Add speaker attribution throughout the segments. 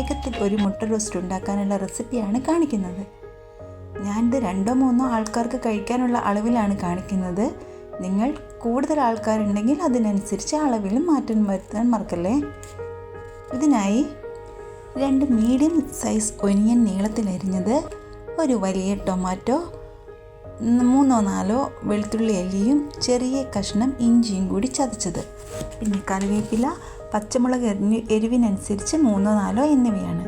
Speaker 1: വേഗത്തിൽ ഒരു മുട്ട റോസ്റ്റ് ഉണ്ടാക്കാനുള്ള റെസിപ്പിയാണ് കാണിക്കുന്നത്. ഞാനിത് 2-3 ആൾക്കാർക്ക് കഴിക്കാനുള്ള അളവിലാണ് കാണിക്കുന്നത്. നിങ്ങൾ കൂടുതൽ ആൾക്കാരുണ്ടെങ്കിൽ അതിനനുസരിച്ച് അളവിൽ മാറ്റം വരുത്താൻ മറക്കല്ലേ. ഇതിനായി 2 മീഡിയം സൈസ് ഒനിയൻ നീളത്തിലരിഞ്ഞത്, ഒരു വലിയ ടൊമാറ്റോ, 3-4 വെളുത്തുള്ളി അല്ലിയും ചെറിയ കഷ്ണം ഇഞ്ചിയും കൂടി ചതച്ചത്, പിന്നെ കറിവേപ്പില, പച്ചമുളക് എരിവിനനുസരിച്ച് 3-4 എന്നിവയാണ്.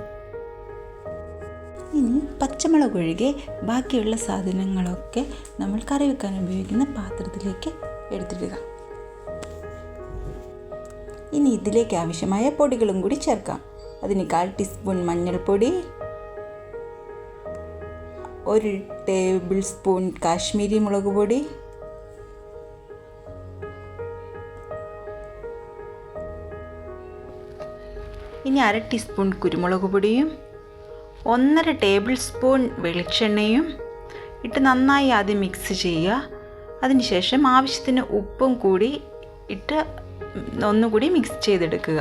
Speaker 1: ഇനി പച്ചമുളക് ഒഴികെ ബാക്കിയുള്ള സാധനങ്ങളൊക്കെ നമ്മൾ കറി വെക്കാൻ ഉപയോഗിക്കുന്ന പാത്രത്തിലേക്ക് എടുത്തിടുക. ഇനി ഇതിലേക്ക് ആവശ്യമായ പൊടികളും കൂടി ചേർക്കാം. അതിന് 1/4 ടീസ്പൂൺ മഞ്ഞൾപ്പൊടി, 1 ടേബിൾ സ്പൂൺ കാശ്മീരി മുളക് പൊടി, ഇനി 1/2 ടീസ്പൂൺ കുരുമുളക് പൊടിയും 1.5 ടേബിൾ സ്പൂൺ വെളിച്ചെണ്ണയും ഇട്ട് നന്നായി ആദ്യം മിക്സ് ചെയ്യുക. അതിനുശേഷം ആവശ്യത്തിന് ഉപ്പും കൂടി ഇട്ട് ഒന്നുകൂടി മിക്സ് ചെയ്തെടുക്കുക.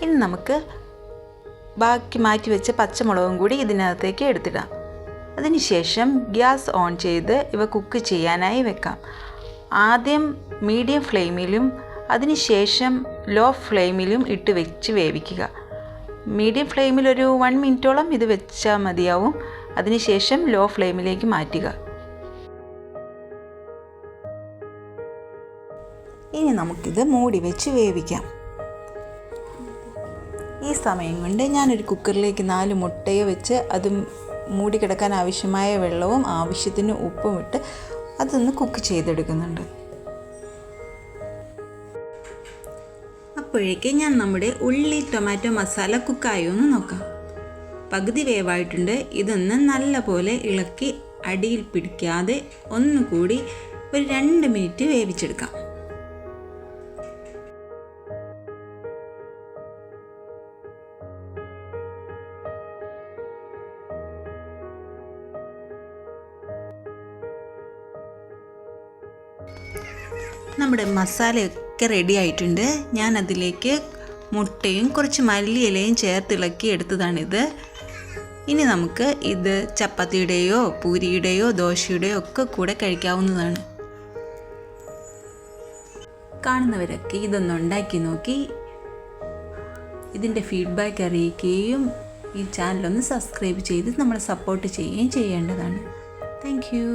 Speaker 1: ഇനി നമുക്ക് ബാക്കി മാറ്റി വെച്ച പച്ചമുളകും കൂടി ഇതിനകത്തേക്ക് എടുത്തിടാം. അതിനുശേഷം ഗ്യാസ് ഓൺ ചെയ്ത് ഇവ കുക്ക് ചെയ്യാനായി വെക്കാം. ആദ്യം മീഡിയം ഫ്ലെയിമിലും അതിനുശേഷം ലോ ഫ്ലെയിമിലും ഇട്ട് വെച്ച് വേവിക്കുക. മീഡിയം ഫ്ലെയിമിൽ ഒരു 1 മിനിറ്റോളം ഇത് വെച്ചാൽ മതിയാവും. അതിനുശേഷം ലോ ഫ്ലെയിമിലേക്ക് മാറ്റുക. ഇനി നമുക്കിത് മൂടി വെച്ച് വേവിക്കാം. ഈ സമയം കൊണ്ട് ഞാനൊരു കുക്കറിലേക്ക് 4 മുട്ടയെ വെച്ച് അത് മൂടി കിടക്കാൻ ആവശ്യമായ വെള്ളവും ആവശ്യത്തിന് ഉപ്പും ഇട്ട് അതൊന്ന് കുക്ക് ചെയ്തെടുക്കുന്നുണ്ട്. അപ്പോഴേക്ക് ഞാൻ നമ്മുടെ ഉള്ളി ടൊമാറ്റോ മസാല കുക്കായോ എന്ന് നോക്കാം. പകുതി വേവായിട്ടുണ്ട്. ഇതൊന്ന് നല്ലപോലെ ഇളക്കി അടിയിൽ പിടിക്കാതെ ഒന്നുകൂടി ഒരു 2 മിനിറ്റ് വേവിച്ചെടുക്കാം. നമ്മുടെ മസാലയൊക്കെ റെഡി ആയിട്ടുണ്ട്. ഞാൻ അതിലേക്ക് മുട്ടയും കുറച്ച് മല്ലിയിലയും ചേർത്തിളക്കി എടുത്തതാണിത്. ഇനി നമുക്ക് ഇത് ചപ്പാത്തിയുടെയോ പൂരിയുടെയോ ദോശയുടെയോ ഒക്കെ കൂടെ കഴിക്കാവുന്നതാണ്. കാണുന്നവരൊക്കെ ഇതൊന്ന് ഉണ്ടാക്കി നോക്കി ഇതിൻ്റെ ഫീഡ്ബാക്ക് അറിയിക്കുകയും ഈ ചാനലൊന്ന് സബ്സ്ക്രൈബ് ചെയ്ത് നമ്മളെ സപ്പോർട്ട് ചെയ്യുകയും ചെയ്യേണ്ടതാണ്. Thank you.